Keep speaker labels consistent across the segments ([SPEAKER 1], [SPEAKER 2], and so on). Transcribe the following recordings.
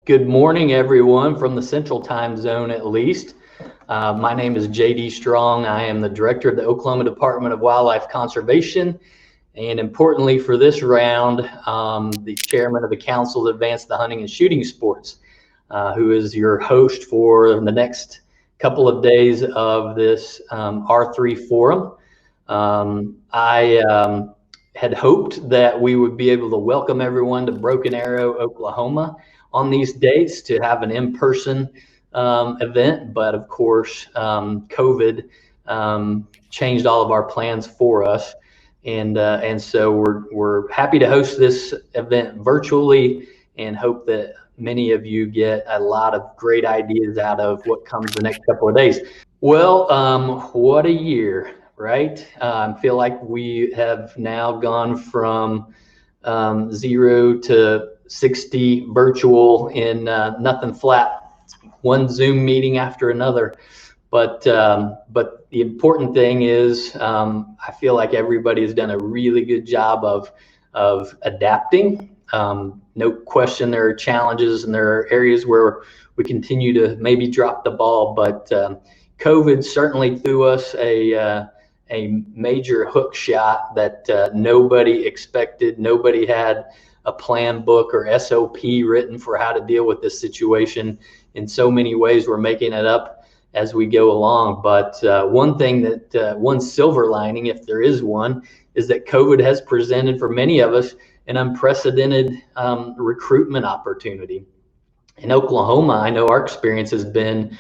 [SPEAKER 1] Good morning, everyone, from the Central Time Zone, at least. My name is J.D. Strong. I am the director of the Oklahoma Department of Wildlife Conservation, and importantly for this round, the chairman of the Council to Advance the Hunting and Shooting Sports, who is your host for the next couple of days of this R3 forum. I had hoped that we would be able to welcome everyone to Broken Arrow, Oklahoma on these dates to have an in-person event, but of course COVID changed all of our plans for us, and so we're happy to host this event virtually and hope that many of you get a lot of great ideas out of what comes the next couple of days. Well, what a year, right? I feel like we have now gone from 0 to 60 virtual in nothing flat, one Zoom meeting after another. But the important thing is I feel like everybody has done a really good job of adapting. No question there are challenges and there are areas where we continue to maybe drop the ball, but COVID certainly threw us a major hook shot that nobody expected. Nobody had a plan book or SOP written for how to deal with this situation. In so many ways, we're making it up as we go along. But one thing that one silver lining, if there is one, is that COVID has presented for many of us an unprecedented recruitment opportunity. In Oklahoma, I know our experience has been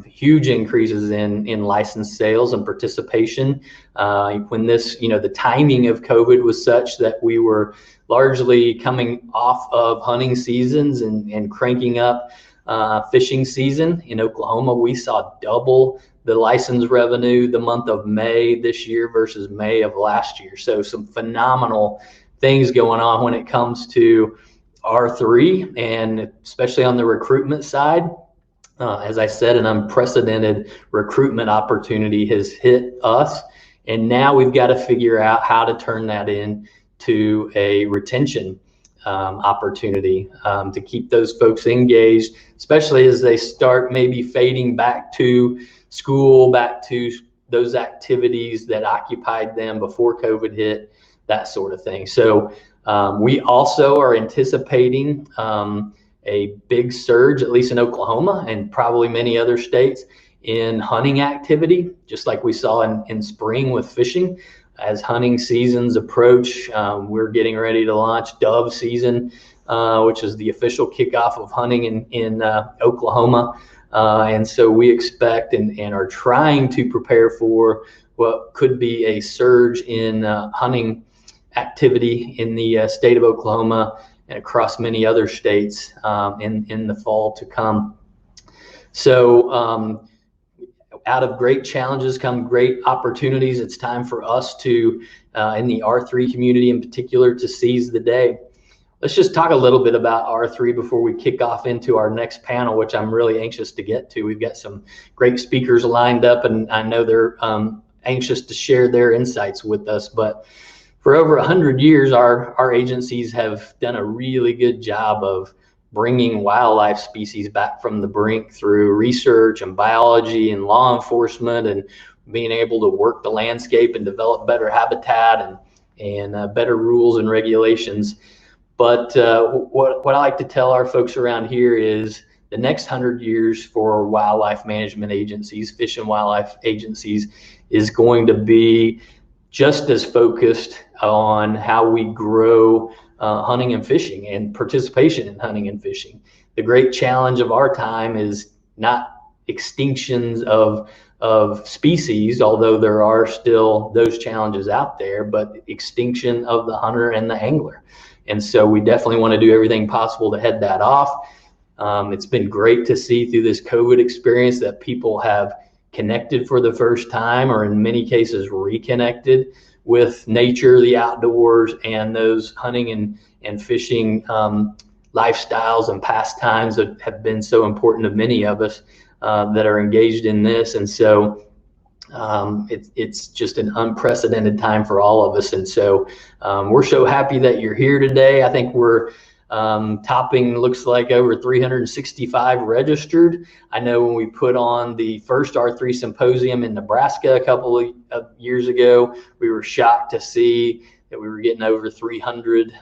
[SPEAKER 1] huge increases in licensed sales and participation. When this, the timing of COVID was such that we were largely coming off of hunting seasons and cranking up fishing season. In Oklahoma, we saw double the license revenue the month of May this year versus May of last year. So some phenomenal things going on when it comes to R3, and especially on the recruitment side. As I said, an unprecedented recruitment opportunity has hit us, and now we've got to figure out how to turn that into a retention opportunity to keep those folks engaged, especially as they start maybe fading back to school, back to those activities that occupied them before COVID hit, that sort of thing. So we also are anticipating a big surge, at least in Oklahoma and probably many other states, in hunting activity, just like we saw in spring with fishing. As hunting seasons approach, we're getting ready to launch dove season, which is the official kickoff of hunting in Oklahoma. And so we expect and are trying to prepare for what could be a surge in hunting activity in the state of Oklahoma and across many other states in the fall to come. So out of great challenges come great opportunities. It's time for us to, in the R3 community in particular, to seize the day. Let's just talk a little bit about R3 before we kick off into our next panel, which I'm really anxious to get to. We've got some great speakers lined up, and I know they're anxious to share their insights with us. But for over 100 years, our agencies have done a really good job of bringing wildlife species back from the brink through research and biology and law enforcement, and being able to work the landscape and develop better habitat and better rules and regulations. But what I like to tell our folks around here is the next 100 years for wildlife management agencies, fish and wildlife agencies, is going to be just as focused on how we grow hunting and fishing and participation in hunting and fishing. The great challenge of our time is not extinctions of species, although there are still those challenges out there, but extinction of the hunter and the angler. And so we definitely want to do everything possible to head that off. It's been great to see through this COVID experience that people have connected for the first time, or in many cases reconnected with nature, the outdoors, and those hunting and fishing lifestyles and pastimes that have been so important to many of us that are engaged in this. And so it's just an unprecedented time for all of us. And so we're so happy that you're here today. I think we're topping looks like over 365 registered. I know when we put on the first R3 symposium in Nebraska a couple of years ago, we were shocked to see that we were getting over 300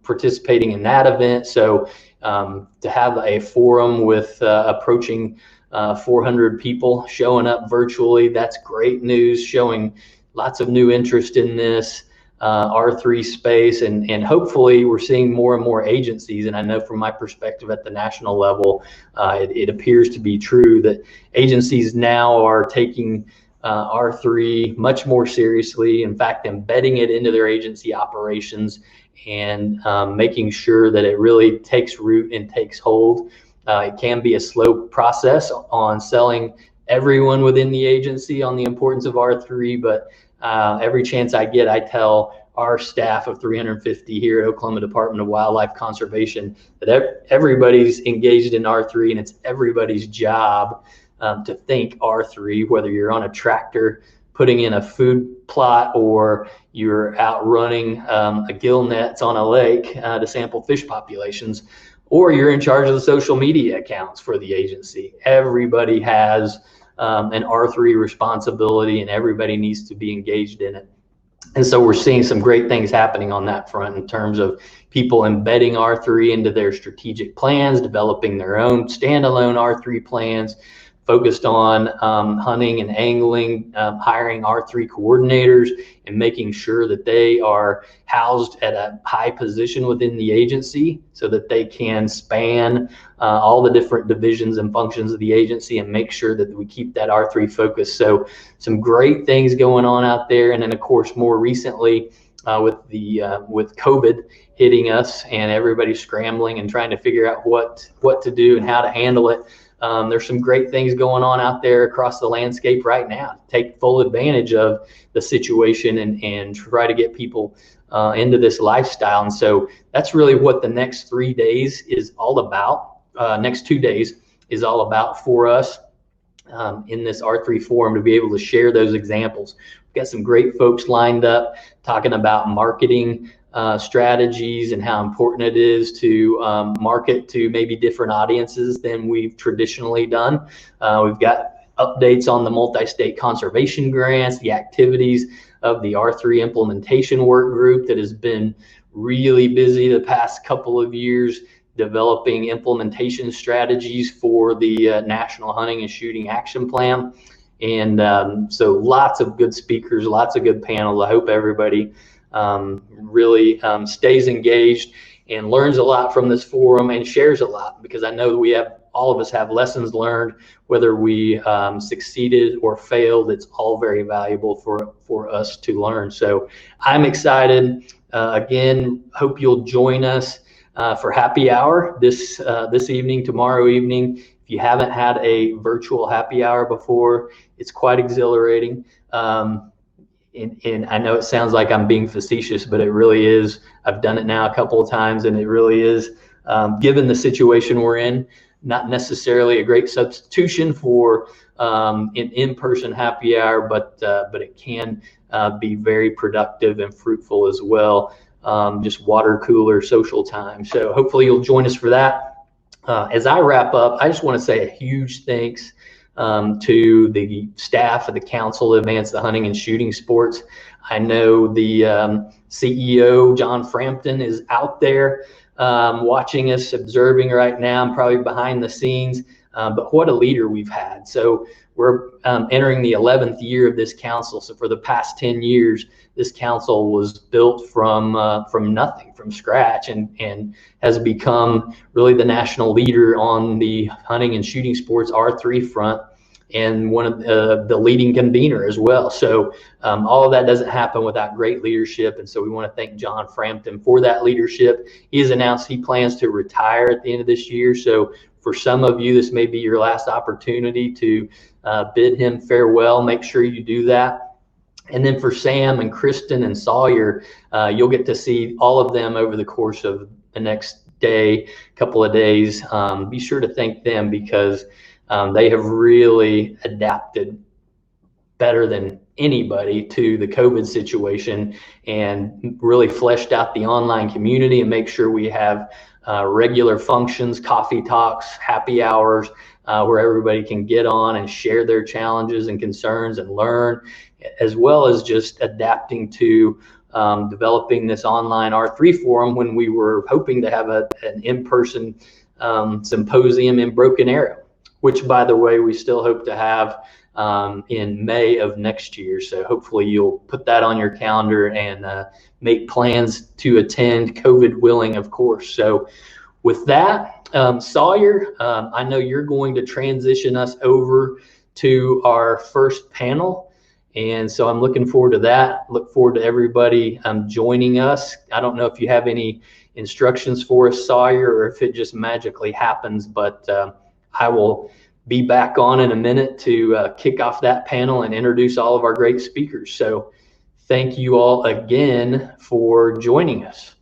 [SPEAKER 1] participating in that event. So to have a forum with approaching 400 people showing up virtually, that's great news, showing lots of new interest in this R3 space, and hopefully we're seeing more and more agencies. And I know from my perspective at the national level, it appears to be true that agencies now are taking R3 much more seriously, in fact, embedding it into their agency operations and making sure that it really takes root and takes hold. It can be a slow process on selling everyone within the agency on the importance of R3, but every chance I get, I tell our staff of 350 here at Oklahoma Department of Wildlife Conservation that everybody's engaged in R3, and it's everybody's job to think R3, whether you're on a tractor putting in a food plot or you're out running a gill nets on a lake to sample fish populations, or you're in charge of the social media accounts for the agency. Everybody has an R3 responsibility, and everybody needs to be engaged in it. And so we're seeing some great things happening on that front in terms of people embedding R3 into their strategic plans, developing their own standalone R3 plans, focused on hunting and angling, hiring R3 coordinators, and making sure that they are housed at a high position within the agency so that they can span all the different divisions and functions of the agency and make sure that we keep that R3 focus. So some great things going on out there. And then of course, more recently with COVID hitting us and everybody scrambling and trying to figure out what to do and how to handle it. There's some great things going on out there across the landscape right now. Take full advantage of the situation and try to get people into this lifestyle. And so that's really what the next 3 days is all about. Next 2 days is all about for us in this R3 forum, to be able to share those examples. We've got some great folks lined up talking about marketing strategies and how important it is to market to maybe different audiences than we've traditionally done. We've got updates on the multi-state conservation grants, the activities of the R3 implementation work group that has been really busy the past couple of years developing implementation strategies for the National Hunting and Shooting Action Plan. And so lots of good speakers, lots of good panels. I hope everybody really stays engaged and learns a lot from this forum and shares a lot, because I know all of us have lessons learned, whether we succeeded or failed. It's all very valuable for us to learn. So I'm excited. Again, hope you'll join us for happy hour this evening, tomorrow evening. If you haven't had a virtual happy hour before, it's quite exhilarating. And I know it sounds like I'm being facetious, but it really is. I've done it now a couple of times, and it really is, given the situation we're in, not necessarily a great substitution for an in-person happy hour, but it can be very productive and fruitful as well. Just water cooler social time. So hopefully you'll join us for that. As I wrap up, I just want to say a huge thanks to the staff of the Council to Advance the Hunting and Shooting Sports. I know the CEO, John Frampton, is out there watching us, observing right now, and probably behind the scenes. But what a leader we've had. So we're entering the 11th year of this council. So for the past 10 years, this council was built from nothing, from scratch, and has become really the national leader on the hunting and shooting sports R3 front, and one of the leading convener as well. So all of that doesn't happen without great leadership. And so we want to thank John Frampton for that leadership. He has announced he plans to retire at the end of this year. So for some of you, this may be your last opportunity to bid him farewell. Make sure you do that. And then for Sam and Kristen and Sawyer, you'll get to see all of them over the course of the next couple of days. Be sure to thank them, because they have really adapted better than anybody to the COVID situation and really fleshed out the online community and make sure we have regular functions, coffee talks, happy hours, where everybody can get on and share their challenges and concerns and learn, as well as just adapting to developing this online R3 forum when we were hoping to have an in-person symposium in Broken Arrow, which, by the way, we still hope to have in May of next year. So hopefully you'll put that on your calendar and make plans to attend, COVID willing, of course. So with that, Sawyer, I know you're going to transition us over to our first panel. And so I'm looking forward to that. Look forward to everybody joining us. I don't know if you have any instructions for us, Sawyer, or if it just magically happens, but I will be back on in a minute to kick off that panel and introduce all of our great speakers. So thank you all again for joining us.